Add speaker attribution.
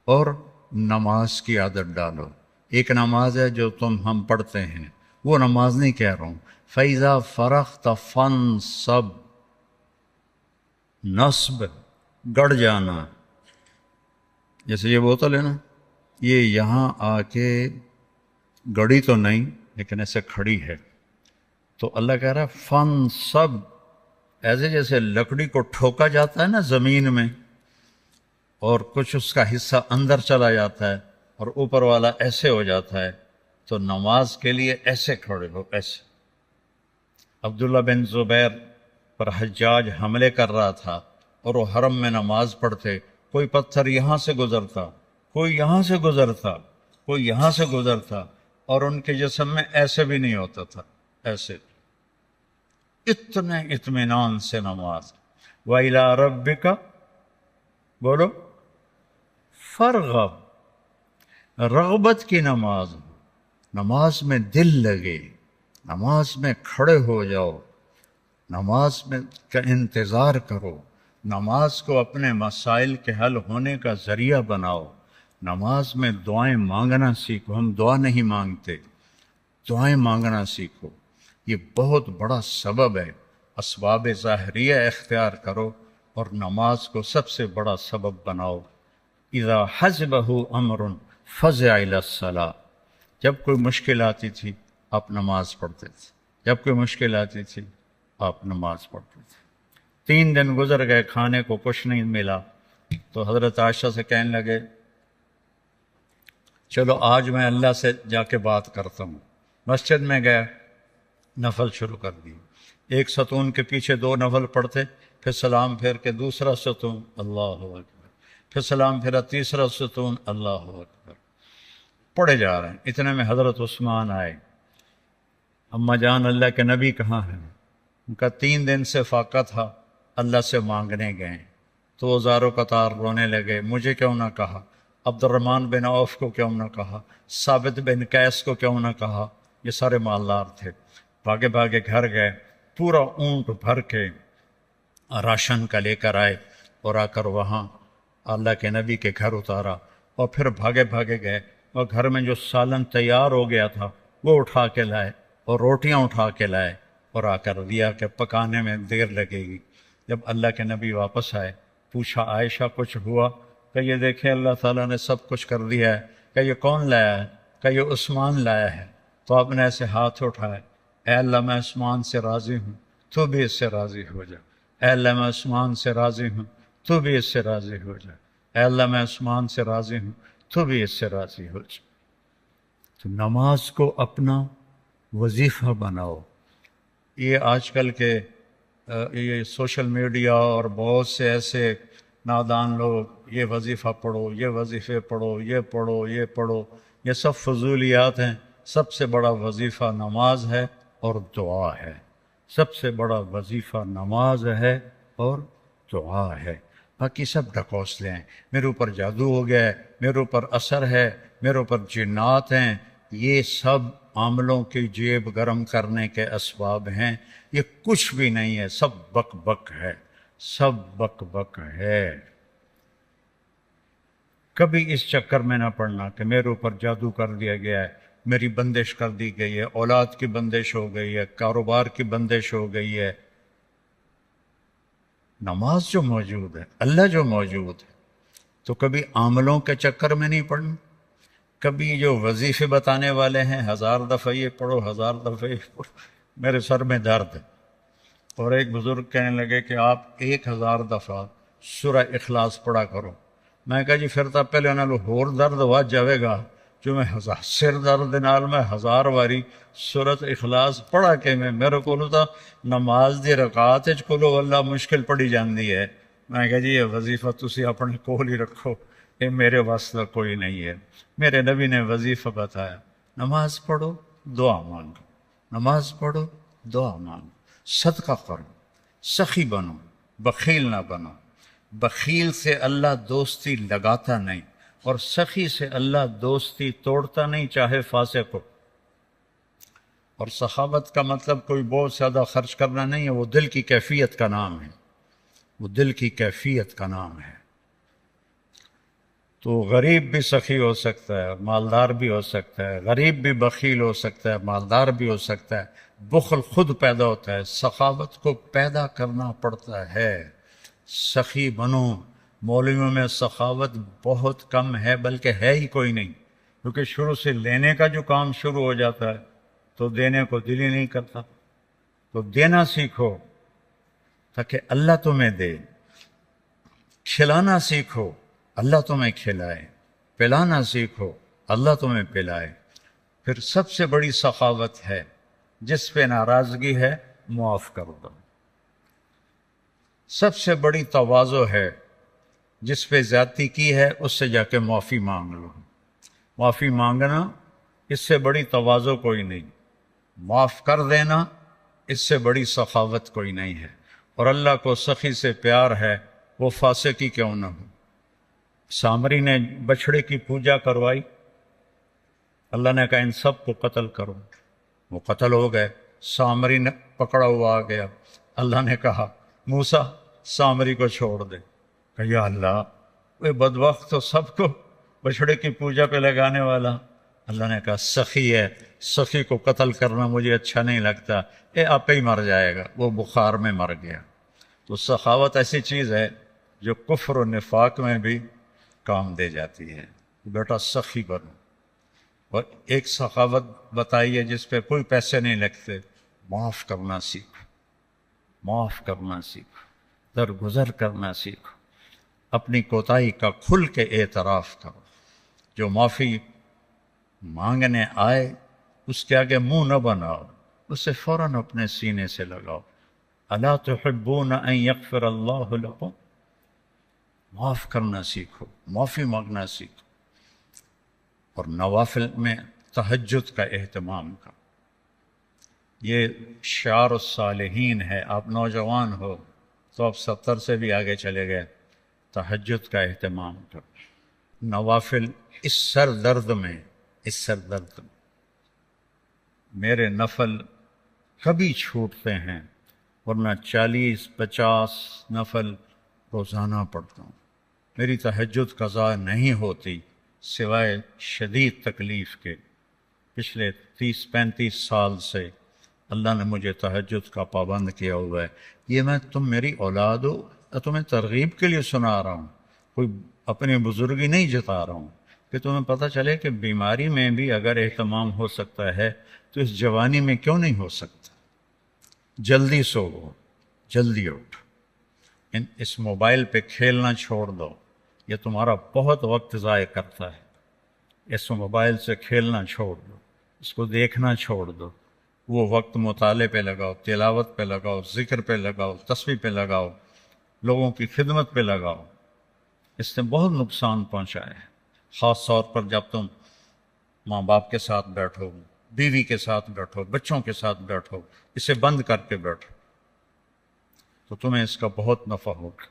Speaker 1: اور نماز کی عادت ڈالو۔ ایک نماز ہے جو ہم پڑھتے ہیں، وہ نماز نہیں کہہ رہا ہوں۔ فَإِذَا فَرَغْتَ فَانْصَبْ، نصب گڑ جانا، جیسے یہ بوتل ہے نا، یہ یہاں آ کے گڑی تو نہیں لیکن ایسے کھڑی ہے، تو اللہ کہہ رہا ہے فَانْصَبْ، ایسے جیسے لکڑی کو ٹھوکا جاتا ہے نا زمین میں، اور کچھ اس کا حصہ اندر چلا جاتا ہے اور اوپر والا ایسے ہو جاتا ہے، تو نماز کے لیے ایسے کھڑے ہو، ایسے۔ عبداللہ بن زبیر پر حجاج حملے کر رہا تھا اور وہ حرم میں نماز پڑھتے، کوئی پتھر یہاں سے گزرتا، کوئی یہاں سے گزرتا، کوئی یہاں سے گزرتا، اور ان کے جسم میں ایسے بھی نہیں ہوتا تھا، ایسے، اتنے اطمینان سے نماز۔ وَإِلَىٰ رَبِّكَ، بولو، فرغب، رغبت کی نماز، نماز میں دل لگے، نماز میں کھڑے ہو جاؤ، نماز میں کا انتظار کرو، نماز کو اپنے مسائل کے حل ہونے کا ذریعہ بناؤ، نماز میں دعائیں مانگنا سیکھو۔ ہم دعا نہیں مانگتے، دعائیں مانگنا سیکھو، یہ بہت بڑا سبب ہے۔ اسباب ظاہریہ اختیار کرو اور نماز کو سب سے بڑا سبب بناؤ۔ اذا حزبہ امر فزع الی الصلاۃ، جب کوئی مشکل آتی تھی آپ نماز پڑھتے تھے، جب کوئی مشکل آتی تھی آپ نماز پڑھتے تھے۔ 3 دن گزر گئے، کھانے کو کچھ نہیں ملا، تو حضرت عائشہ سے کہنے لگے چلو آج میں اللہ سے جا کے بات کرتا ہوں۔ مسجد میں گیا، نفل شروع کر دی، ایک ستون کے پیچھے 2 نفل پڑھتے، پھر سلام پھیر کے دوسرا ستون، اللہ اکبر، پھر سلام پھیرا تیسرا ستون، اللہ اکبر، پڑھے جا رہے ہیں۔ اتنے میں حضرت عثمان آئے، اما جان اللہ کے نبی کہاں ہیں؟ ان کا 3 دن سے فاقہ تھا، اللہ سے مانگنے گئے، تو وہ زارو قطار رونے لگے، مجھے کیوں نہ کہا، عبد الرحمن بن عوف کو کیوں نہ کہا، ثابت بن قیس کو کیوں نہ کہا، یہ سارے مالدار تھے۔ بھاگے بھاگے گھر گئے، پورا اونٹ بھر کے راشن کا لے کر آئے، اور آ کر وہاں اللہ کے نبی کے گھر اتارا، اور پھر بھاگے بھاگے گئے اور گھر میں جو سالن تیار ہو گیا تھا وہ اٹھا کے لائے، اور روٹیاں اٹھا کے لائے، اور آ کر دیا کہ پکانے میں دیر لگے گی۔ جب اللہ کے نبی واپس آئے، پوچھا عائشہ کچھ ہوا؟ کہ یہ دیکھیں اللہ تعالیٰ نے سب کچھ کر دیا ہے۔ کہ یہ کون لایا ہے؟ کہ یہ عثمان لایا ہے۔ تو آپ نے ایسے ہاتھ اٹھائے، اے اللہ میں عثمان سے راضی ہوں، تو بھی اس سے راضی ہو جا۔ اے اللہ میں عثمان سے راضی ہوں، تو بھی اس سے راضی ہو جا۔ اے اللہ میں عثمان سے راضی ہوں، تو بھی اس سے راضی ہو جا۔ تو نماز کو اپنا وظیفہ بناؤ۔ یہ آج کل کے یہ سوشل میڈیا اور بہت سے ایسے نادان لوگ، یہ وظیفہ پڑھو، یہ وظیفے پڑھو، یہ پڑھو، یہ پڑھو، یہ سب فضولیات ہیں۔ سب سے بڑا وظیفہ نماز ہے اور دعا ہے، سب سے بڑا وظیفہ نماز ہے اور دعا ہے۔ باقی سب ڈھکوسلے ہیں، میرے اوپر جادو ہو گیا ہے، میرے اوپر اثر ہے، میرے اوپر جنات ہیں، یہ سب عاملوں کی جیب گرم کرنے کے اسباب ہیں۔ یہ کچھ بھی نہیں ہے، سب بک بک ہے، سب بک بک ہے۔ کبھی اس چکر میں نہ پڑنا کہ میرے اوپر جادو کر دیا گیا ہے، میری بندش کر دی گئی ہے، اولاد کی بندش ہو گئی ہے، کاروبار کی بندش ہو گئی ہے۔ نماز جو موجود ہے، اللہ جو موجود ہے، تو کبھی عاملوں کے چکر میں نہیں پڑنا۔ کبھی جو وظیفے بتانے والے ہیں 1000 دفعہ یہ پڑھو، 1000 دفعہ یہ پڑھو، میرے سر میں درد ہے۔ اور ایک بزرگ کہنے لگے کہ آپ 1000 دفعہ سورہ اخلاص پڑھا کرو۔ میں کہا جی پھر تو پہلے انہوں نے ہور درد ود جاوے گا جو میں سر درد نال میں 1000 واری سورۃ اخلاص پڑھا کے میرے کو تو نماز دی رکعت وچ کولو اللہ مشکل پڑی جاندی ہے۔ میں کہا جی یہ وظیفہ تسی اپنے کول ہی رکھو، یہ میرے واسطہ کوئی نہیں ہے۔ میرے نبی نے وظیفہ بتایا، نماز پڑھو دعا مانگو، نماز پڑھو دعا مانگو، صدقہ کرو، سخی بنو، بخیل نہ بنو۔ بخیل سے اللہ دوستی لگاتا نہیں، اور سخی سے اللہ دوستی توڑتا نہیں، چاہے فاسق ہو۔ اور سخاوت کا مطلب کوئی بہت زیادہ خرچ کرنا نہیں ہے، وہ دل کی کیفیت کا نام ہے، وہ دل کی کیفیت کا نام ہے۔ تو غریب بھی سخی ہو سکتا ہے، مالدار بھی ہو سکتا ہے، غریب بھی بخیل ہو سکتا ہے، مالدار بھی ہو سکتا ہے، بخل خود پیدا ہوتا ہے، سخاوت کو پیدا کرنا پڑتا ہے۔ سخی بنو۔ مولویوں میں سخاوت بہت کم ہے، بلکہ ہے ہی کوئی نہیں، کیونکہ شروع سے لینے کا جو کام شروع ہو جاتا ہے تو دینے کو دل ہی نہیں کرتا۔ تو دینا سیکھو تاکہ اللہ تمہیں دے، کھلانا سیکھو اللہ تمہیں کھلائے، پلانا سیکھو اللہ تمہیں پلائے۔ پھر سب سے بڑی سخاوت ہے، جس پہ ناراضگی ہے معاف کر دو۔ سب سے بڑی تواضع ہے، جس پہ زیادتی کی ہے اس سے جا کے معافی مانگ لو۔ معافی مانگنا اس سے بڑی تواضع کوئی نہیں، معاف کر دینا اس سے بڑی سخاوت کوئی نہیں ہے۔ اور اللہ کو سخی سے پیار ہے، وہ فاسق ہی کیوں نہ ہو۔ سامری نے بچھڑے کی پوجا کروائی، اللہ نے کہا ان سب کو قتل کرو، وہ قتل ہو گئے۔ سامری نے پکڑا ہوا آ گیا، اللہ نے کہا موسیٰ سامری کو چھوڑ دے۔ کہ یا اللہ وہ بدبخت تو سب کو بچھڑے کی پوجا پہ لگانے والا۔ اللہ نے کہا سخی ہے، سخی کو قتل کرنا مجھے اچھا نہیں لگتا، آپ ہی مر جائے گا۔ وہ بخار میں مر گیا۔ تو سخاوت ایسی چیز ہے جو کفر و نفاق میں بھی کام دے جاتی ہے۔ بیٹا سخی بنو۔ اور ایک سخاوت بتائیے جس پہ کوئی پیسے نہیں لگتے، معاف کرنا سیکھو، معاف کرنا سیکھو، درگزر کرنا سیکھو، اپنی کوتاہی کا کھل کے اعتراف کرو۔ جو معافی مانگنے آئے اس کے آگے منہ نہ بناؤ، اسے فوراً اپنے سینے سے لگاؤ۔ الا تحبون ان یغفر اللہ لکم۔ معاف کرنا سیکھو، معافی مانگنا سیکھو۔ اور نوافل میں تہجد کا اہتمام کرو۔ یہ شعار الصالحین ہے۔ آپ نوجوان ہو تو آپ 70 سے بھی آگے چلے گئے، تہجد کا اہتمام کرو۔ نوافل اس سر درد میں، اس سر درد میں میرے نفل کبھی چھوٹتے ہیں، ورنہ 40-50 نفل روزانہ پڑھتا ہوں۔ میری تہجد قضا نہیں ہوتی سوائے شدید تکلیف کے۔ پچھلے 30-35 سال سے اللہ نے مجھے تہجد کا پابند کیا ہوا ہے۔ یہ میں تم میری اولاد ہو، تمہیں ترغیب کے لیے سنا رہا ہوں، کوئی اپنی بزرگی نہیں جتا رہا ہوں، کہ تمہیں پتہ چلے کہ بیماری میں بھی اگر اہتمام ہو سکتا ہے تو اس جوانی میں کیوں نہیں ہو سکتا۔ جلدی سو، جلدی اٹھ، اس موبائل پہ کھیلنا چھوڑ دو، یہ تمہارا بہت وقت ضائع کرتا ہے۔ اس موبائل سے کھیلنا چھوڑ دو، اس کو دیکھنا چھوڑ دو، وہ وقت مطالعے پہ لگاؤ، تلاوت پہ لگاؤ، ذکر پہ لگاؤ، تسبیح پہ لگاؤ، لوگوں کی خدمت پہ لگاؤ۔ اس نے بہت نقصان پہنچا ہے، خاص طور پر جب تم ماں باپ کے ساتھ بیٹھو، بیوی کے ساتھ بیٹھو، بچوں کے ساتھ بیٹھو، اسے بند کر کے بیٹھو تو تمہیں اس کا بہت نفع ہوگا۔